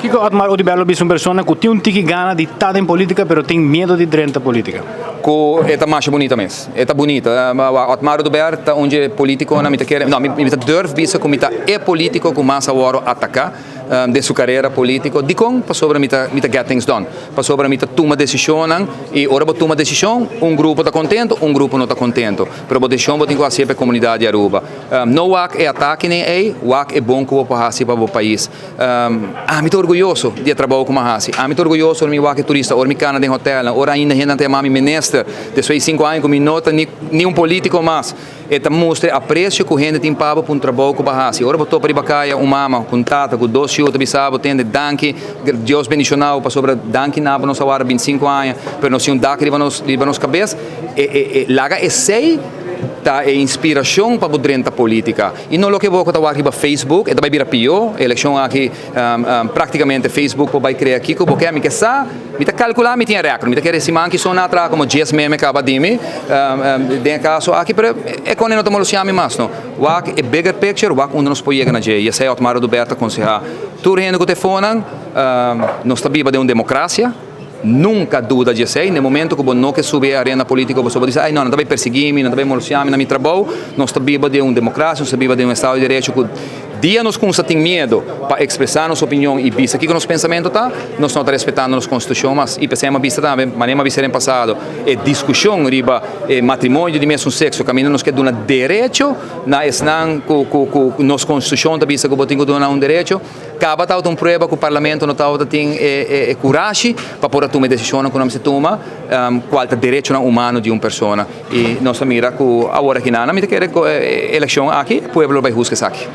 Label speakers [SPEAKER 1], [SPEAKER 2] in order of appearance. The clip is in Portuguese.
[SPEAKER 1] Kiko Otmar Odibello é uma pessoa que tem um tique gana de estar em política, mas tem medo de entrar na política.
[SPEAKER 2] É mais bonita mesmo. É bonita. Otmar Odibello onde político não me quer, não me deve bisa como é político com mais agora atacar de sua carreira política. De como para sobre me get things done. Para sobre me toma decisão e ora para tomar decisão, grupo está contento, grupo não está contento. Pero a decisão tem que ser para a comunidade de Aruba. Não é ataque nem é bom que o país para o país. Me estou orgulhoso de trabalhar com a Hasi. Me estou orgulhoso de me turista, ou me cana de hotel, ou ainda ainda tem mami minister, de 5 anos que me nota nem político mais. Eta mostra apreço que o gente tem para um trabalho com a Hasi. Ora botou para bacaia mama com tata com 2 chutes bisabo tem de danke Deus bendicional para sobre danke na nossa hora 25 anos, pero não se danke de nos cabeça laga sei tá inspiração para a política e não lo que vou contar aqui para Facebook vai vir a pior eleição aqui praticamente Facebook vai criar aqui porque a mim que sabe me tá calcular me tinha recorde me tá querer se manque só na atrás como 10 meme acaba de mim tem caso aqui pero é quando não tomamos chame mais não o é bigger picture o onde nós podemos na dia e essa é Otmar Odibello aconselhar tudo rende com o telefone nós está viva de uma democracia. Nunca dúvida de ser, no momento que não quer subir a arena política, você pode dizer, não vai perseguir-me, não vai molestar-me, não me trabalho, nós estamos vivos de uma democracia, nós estamos vivos de um Estado de Direito que dia nos consta tem medo para expressar nossa opinião e vista aqui que nosso pensamento tá, nós não estamos respeitando nossa Constituição, mas e pensamos vista também, mas nem vista no passado, é discussão riba matrimônio de mesmo sexo, caminho nos que dá direito, na esnan com nossa Constituição da vista que botinho dá direito, acaba tal um prova que o Parlamento não tal tem coragem para poder tomar decisão que não se toma, qual é o direito humano de uma pessoa e nós mira que agora que nada, me quer eleição aqui, o povo vai buscar aqui.